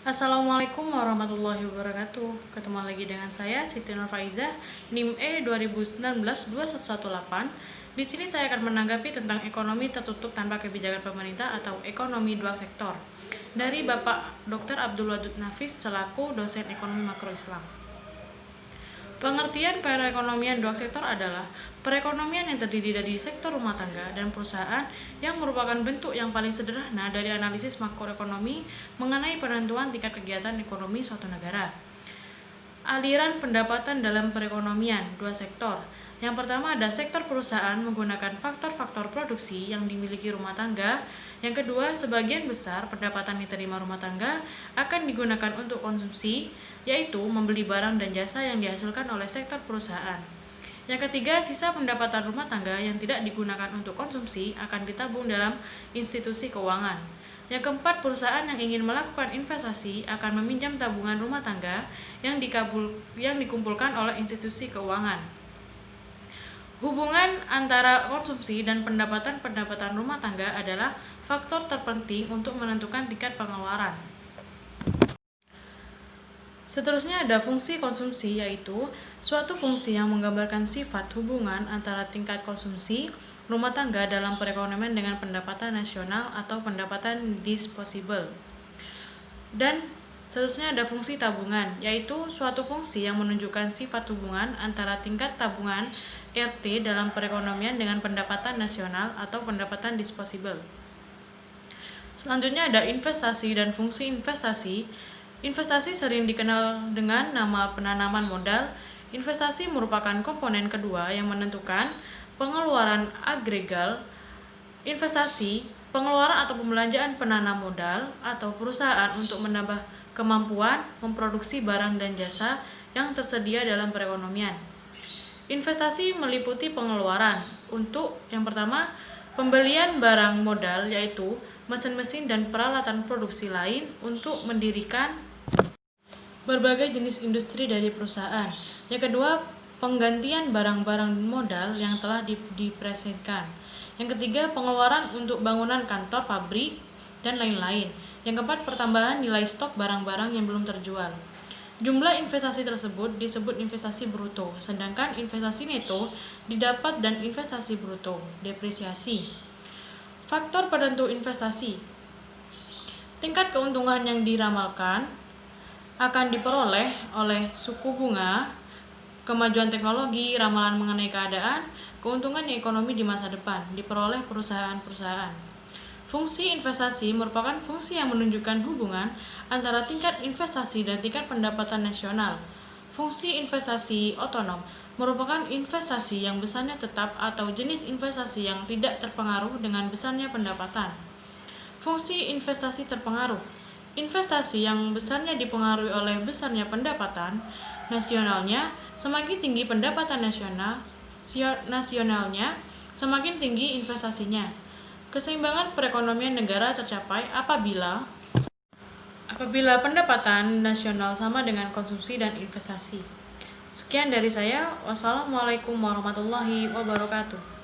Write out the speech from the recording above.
Assalamualaikum warahmatullahi wabarakatuh. Ketemu lagi dengan saya Siti Nur Faizah, NIM E 2019-2118. Di sini saya akan menanggapi tentang ekonomi tertutup tanpa kebijakan pemerintah atau ekonomi dua sektor dari Bapak Dr. Abdul Wadud Nafis selaku dosen ekonomi makro Islam. Pengertian perekonomian dua sektor adalah perekonomian yang terdiri dari sektor rumah tangga dan perusahaan yang merupakan bentuk yang paling sederhana dari analisis makroekonomi mengenai penentuan tingkat kegiatan ekonomi suatu negara. Aliran pendapatan dalam perekonomian dua sektor. Yang pertama ada sektor perusahaan menggunakan faktor-faktor produksi yang dimiliki rumah tangga. Yang kedua, sebagian besar pendapatan diterima rumah tangga akan digunakan untuk konsumsi, yaitu membeli barang dan jasa yang dihasilkan oleh sektor perusahaan. Yang ketiga, sisa pendapatan rumah tangga yang tidak digunakan untuk konsumsi akan ditabung dalam institusi keuangan. Yang keempat, perusahaan yang ingin melakukan investasi akan meminjam tabungan rumah tangga yang dikumpulkan oleh institusi keuangan. Hubungan antara konsumsi dan pendapatan rumah tangga adalah faktor terpenting untuk menentukan tingkat pengeluaran. Seterusnya ada fungsi konsumsi, yaitu suatu fungsi yang menggambarkan sifat hubungan antara tingkat konsumsi rumah tangga dalam perekonomian dengan pendapatan nasional atau pendapatan disposable. Dan seterusnya ada fungsi tabungan, yaitu suatu fungsi yang menunjukkan sifat hubungan antara tingkat tabungan RT dalam perekonomian dengan pendapatan nasional atau pendapatan disposable. Selanjutnya ada investasi dan fungsi investasi. Investasi sering dikenal dengan nama penanaman modal. Investasi merupakan komponen kedua yang menentukan pengeluaran agregal. Investasi, pengeluaran atau pembelanjaan penanam modal atau perusahaan untuk menambah kemampuan memproduksi barang dan jasa yang tersedia dalam perekonomian. Investasi meliputi pengeluaran untuk yang pertama, pembelian barang modal, yaitu mesin-mesin dan peralatan produksi lain untuk mendirikan berbagai jenis industri dari perusahaan. Yang kedua, penggantian barang-barang modal yang telah didepresiasikan. Yang ketiga, pengeluaran untuk bangunan kantor, pabrik, dan lain-lain. Yang keempat, pertambahan nilai stok barang-barang yang belum terjual. Jumlah investasi tersebut disebut investasi bruto, sedangkan investasi neto didapat dan investasi bruto, depresiasi. Faktor penentu investasi. Tingkat keuntungan yang diramalkan akan diperoleh oleh suku bunga, kemajuan teknologi, ramalan mengenai keadaan, keuntungan ekonomi di masa depan diperoleh perusahaan-perusahaan. Fungsi investasi merupakan fungsi yang menunjukkan hubungan antara tingkat investasi dan tingkat pendapatan nasional. Fungsi investasi otonom merupakan investasi yang besarnya tetap atau jenis investasi yang tidak terpengaruh dengan besarnya pendapatan. Fungsi investasi terpengaruh. Investasi yang besarnya dipengaruhi oleh besarnya pendapatan nasionalnya, semakin tinggi pendapatan nasionalnya, semakin tinggi investasinya. Keseimbangan perekonomian negara tercapai apabila pendapatan nasional sama dengan konsumsi dan investasi. Sekian dari saya. Wassalamualaikum warahmatullahi wabarakatuh.